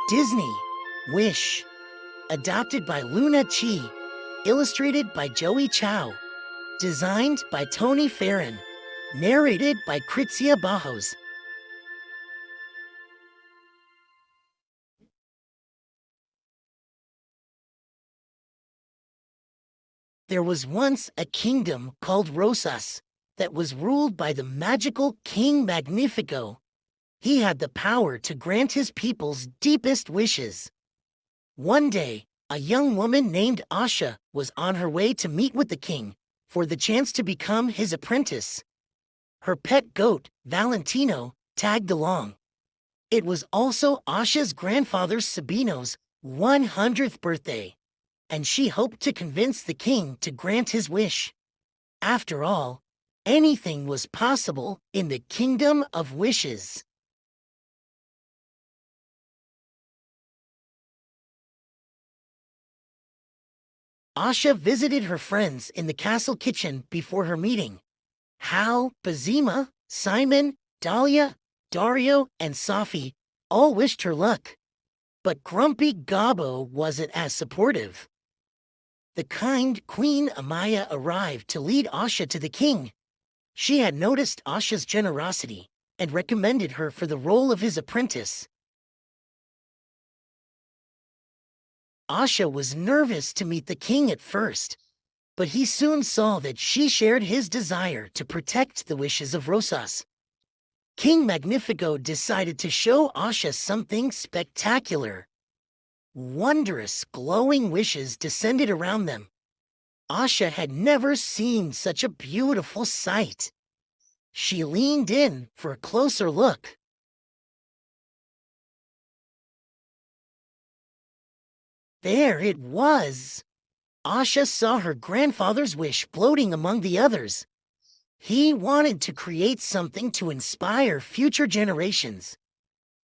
Disney, Wish. Adapted by Luna Chi. Illustrated by Joey Chow. Designed by Tony Farron. Narrated by Kritzia Bajos. There was once a kingdom called Rosas that was ruled by the magical King Magnifico. He had the power to grant his people's deepest wishes. One day, a young woman named Asha was on her way to meet with the king for the chance to become his apprentice. Her pet goat, Valentino, tagged along. It was also Asha's grandfather Sabino's 100th birthday, and she hoped to convince the king to grant his wish. After all, anything was possible in the Kingdom of Wishes. Asha visited her friends in the castle kitchen before her meeting. Hal, Bazima, Simon, Dahlia, Dario, and Safi all wished her luck. But grumpy Gabo wasn't as supportive. The kind Queen Amaya arrived to lead Asha to the king. She had noticed Asha's generosity and recommended her for the role of his apprentice. Asha was nervous to meet the king at first, but he soon saw that she shared his desire to protect the wishes of Rosas. King Magnifico decided to show Asha something spectacular. Wondrous, glowing wishes descended around them. Asha had never seen such a beautiful sight. She leaned in for a closer look. There it was! Asha saw her grandfather's wish floating among the others. He wanted to create something to inspire future generations.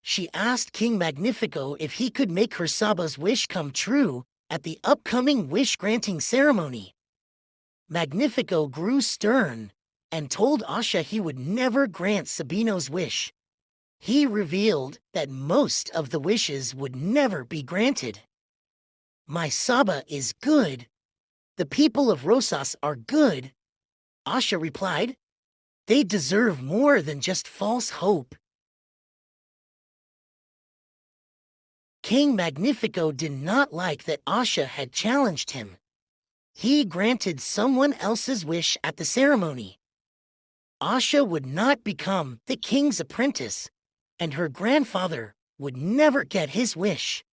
She asked King Magnifico if he could make her Saba's wish come true at the upcoming wish-granting ceremony. Magnifico grew stern and told Asha he would never grant Sabino's wish. He revealed that most of the wishes would never be granted. My Saba is good. The people of Rosas are good, Asha replied. They deserve more than just false hope. King Magnifico did not like that Asha had challenged him. He granted someone else's wish at the ceremony. Asha would not become the king's apprentice, and her grandfather would never get his wish.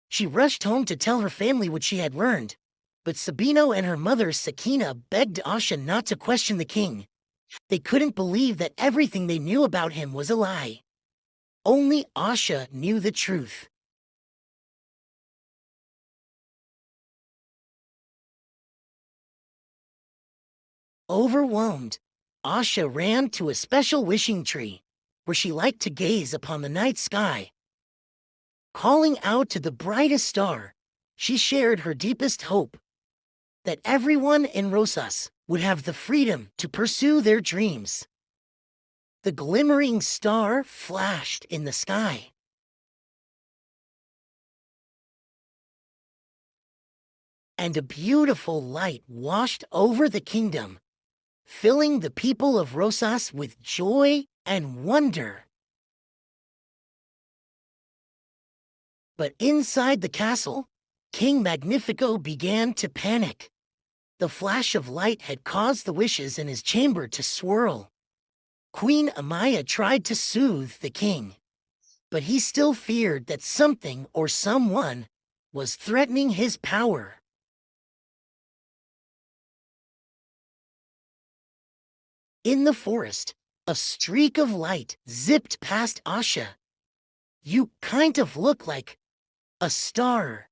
She rushed home to tell her family what she had learned, but Sabino and her mother Sakina begged Asha not to question the king. They couldn't believe that everything they knew about him was a lie. Only Asha knew the truth. Overwhelmed, Asha ran to a special wishing tree, where she liked to gaze upon the night sky. Calling out to the brightest star, she shared her deepest hope, that everyone in Rosas would have the freedom to pursue their dreams. The glimmering star flashed in the sky. And a beautiful light washed over the kingdom, filling the people of Rosas with joy and wonder. But inside the castle, King Magnifico began to panic. The flash of light had caused the wishes in his chamber to swirl. Queen Amaya tried to soothe the king, but he still feared that something or someone was threatening his power. In the forest, a streak of light zipped past Asha. You kind of look like a star,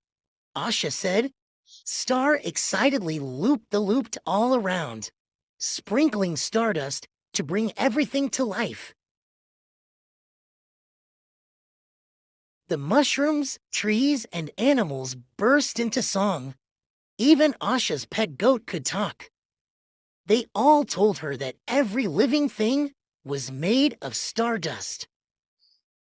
Asha said. Star excitedly looped all around, sprinkling stardust to bring everything to life. The mushrooms, trees, and animals burst into song. Even Asha's pet goat could talk. They all told her that every living thing was made of stardust.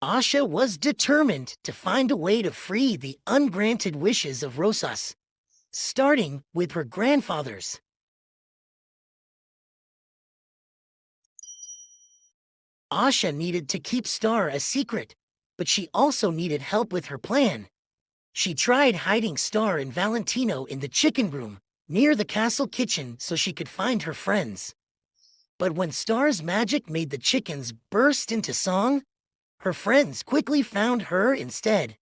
Asha was determined to find a way to free the ungranted wishes of Rosas, starting with her grandfather's. Asha needed to keep Star a secret, but she also needed help with her plan. She tried hiding Star and Valentino in the chicken room near the castle kitchen so she could find her friends. But when Star's magic made the chickens burst into song, her friends quickly found her instead.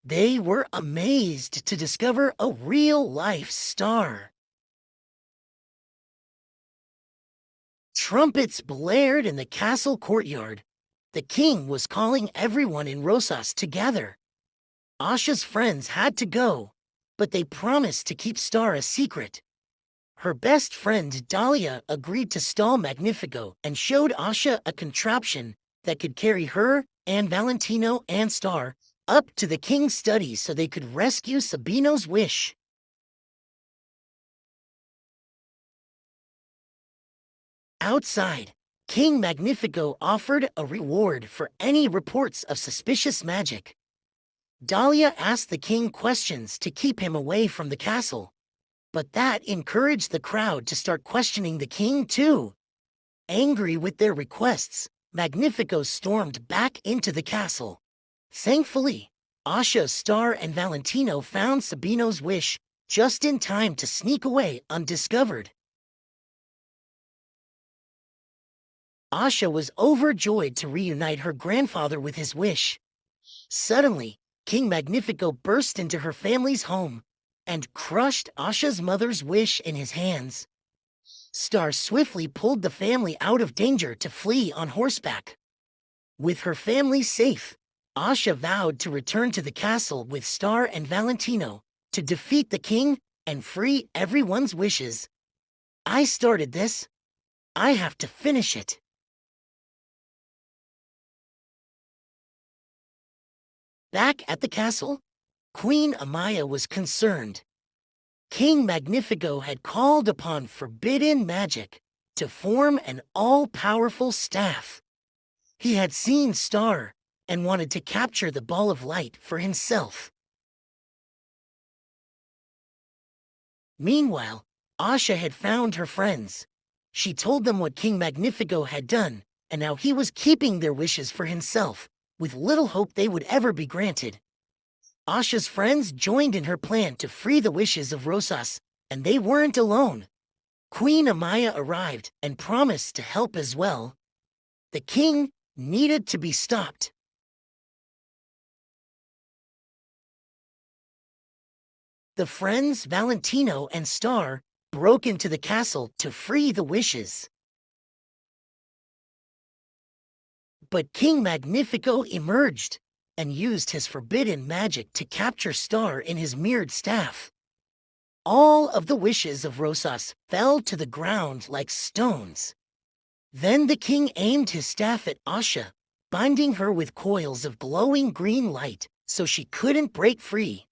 They were amazed to discover a real-life star. Trumpets blared in the castle courtyard. The king was calling everyone in Rosas to gather. Asha's friends had to go, but they promised to keep Star a secret. Her best friend Dahlia agreed to stall Magnifico and showed Asha a contraption that could carry her and Valentino and Star up to the king's study so they could rescue Sabino's wish. Outside, King Magnifico offered a reward for any reports of suspicious magic. Dahlia asked the king questions to keep him away from the castle, but that encouraged the crowd to start questioning the king too. Angry with their requests, Magnifico stormed back into the castle. Thankfully, Asha, Star, and Valentino found Sabino's wish just in time to sneak away undiscovered. Asha was overjoyed to reunite her grandfather with his wish. Suddenly, King Magnifico burst into her family's home and crushed Asha's mother's wish in his hands. Star swiftly pulled the family out of danger to flee on horseback. With her family safe, Asha vowed to return to the castle with Star and Valentino to defeat the king and free everyone's wishes. I started this. I have to finish it. Back at the castle, Queen Amaya was concerned. King Magnifico had called upon forbidden magic to form an all-powerful staff. He had seen Star and wanted to capture the ball of light for himself. Meanwhile, Asha had found her friends. She told them what King Magnifico had done and how he was keeping their wishes for himself, with little hope they would ever be granted. Asha's friends joined in her plan to free the wishes of Rosas, and they weren't alone. Queen Amaya arrived and promised to help as well. The king needed to be stopped. The friends Valentino and Star broke into the castle to free the wishes. But King Magnifico emerged and used his forbidden magic to capture Star in his mirrored staff. All of the wishes of Rosas fell to the ground like stones. Then the king aimed his staff at Asha, binding her with coils of glowing green light so she couldn't break free.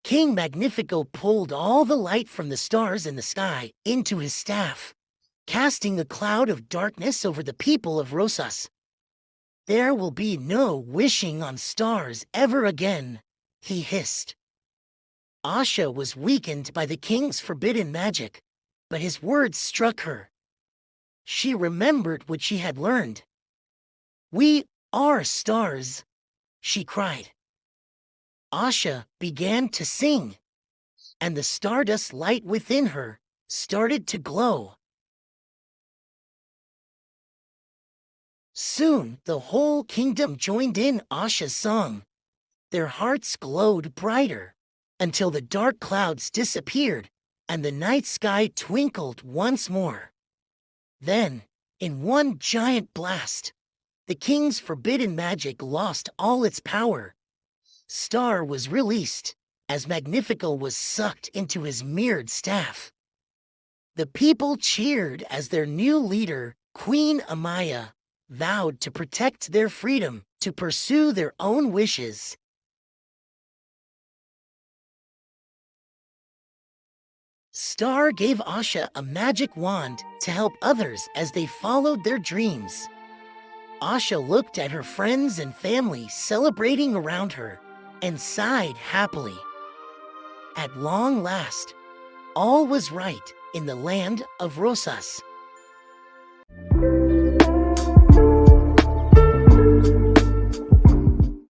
King Magnifico pulled all the light from the stars in the sky into his staff, casting a cloud of darkness over the people of Rosas. There will be no wishing on stars ever again, he hissed. Asha was weakened by the king's forbidden magic, but his words struck her. She remembered what she had learned. "We are stars," she cried. Asha began to sing, and the stardust light within her started to glow. Soon, the whole kingdom joined in Asha's song. Their hearts glowed brighter until the dark clouds disappeared and the night sky twinkled once more. Then, in one giant blast, the king's forbidden magic lost all its power. Star was released as Magnifico was sucked into his mirrored staff. The people cheered as their new leader, Queen Amaya, vowed to protect their freedom to pursue their own wishes. Star gave Asha a magic wand to help others as they followed their dreams. Asha looked at her friends and family celebrating around her and sighed happily. At long last, all was right in the land of Rosas.